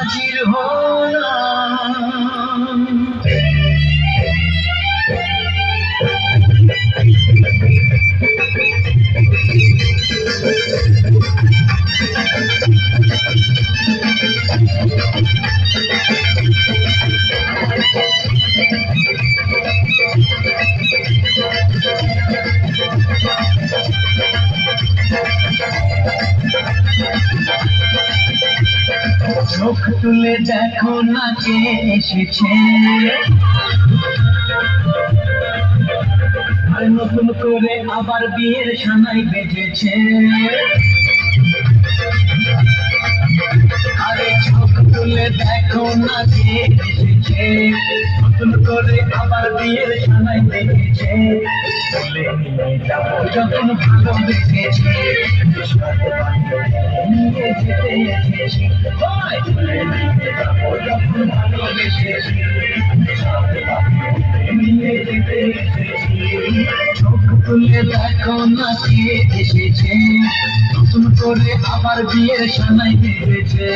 হাজির হলাম। চোখ তুলে দেখো না কে এসেছে, আর নতুন করে আবার বিয়ের সানাই বেজেছে। আরে চোখ তুলে দেখো না কে এসেছে, নতুন করে আবার বিয়ের সানাই বেজেছে। চলে নিয়ে যাবো যখন ভালোবেসেছি, নিয়ে যেতে এসেছি। চলে নিয়ে যাবো যখন ভালোবেসেছি, নিয়ে যেতে এসেছি। চোখ তুলে দেখো না কে এসেছে, নতুন করে আবার বিয়ের সানাই বেজেছে।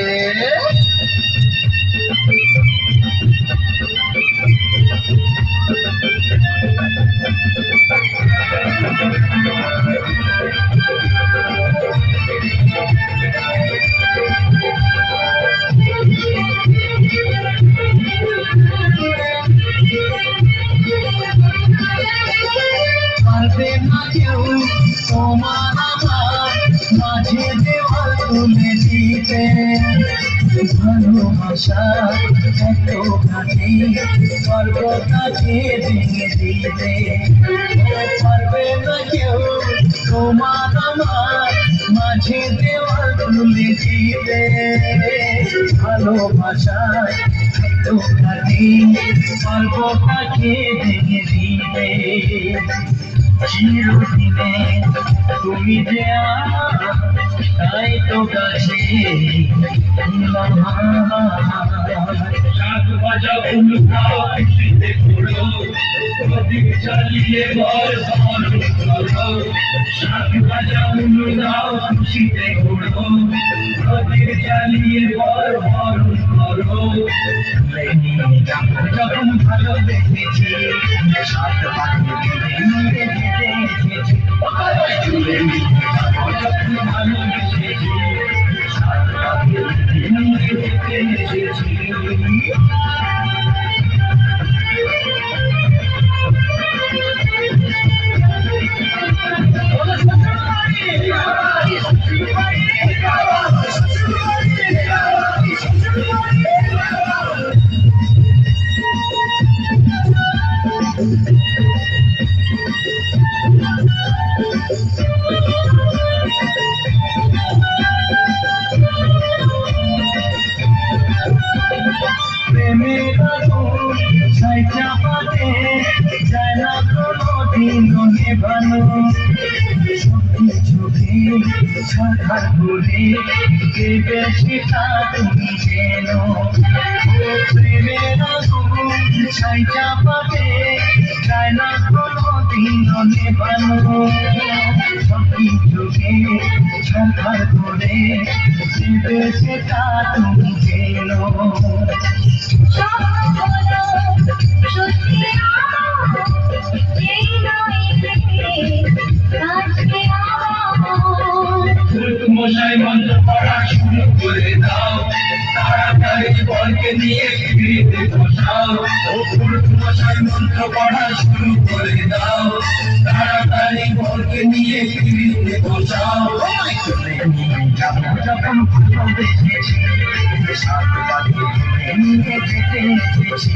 পারবে না কেউ তোমার আমার মাঝে দেওয়াল তুলে দিতে, ভালোবাসা এত কাছে স্বর্গটাকে ভেঙে দিতে। পারবে না কেউ তোমার আমার মাঝে দেওয়াল তুলে দিতে, ভালোবাসা এত কাছে স্বর্গটাকে ভেঙে দিতে। চিরদিনে তুমি যে আমার, তাই তো কাছে শাক ভাজা উল্টাও খুশিতে ঘোরো, প্রদীপ জ্বালিয়ে ঘর ঘর করো। শাক ভাজা উল্টাও খুশিতে ঘোরো, প্রদীপ জ্বালিয়ে ঘর ঘর করো। যখন ভালোবেসেছি, সাত পাখি নিয়ে যেতে এসেছি। যখন ভালোবেসেছি, সাত পাখি নিয়ে যেতে এসেছি। প্রেমের আগুন ছাই চাপাতে যায় না কোনোদিন নেভানো, চোখে চোখে ছাড়ার করে দেবে সেটা তুমি যেন। প্রেমের আগুন ছাই চাপাতে যায় না কোনোদিন নেভানো, চোখে চোখে ছাড়ার করে দেবে সেটা তুমি যেন। মশাই মন্ত্র পড়া শুরু করে দাও, তাড়াতাড়ি বলকে নিয়ে ফিরিতে বসাও। মশাই মন্ত্র পড়া শুরু করে দাও, তাড়াতাড়ি বলকে নিয়ে ফিরিতে বসাও। যখন ভালোবেসেছি, সাত পাখি নিয়ে যেতে এসেছি।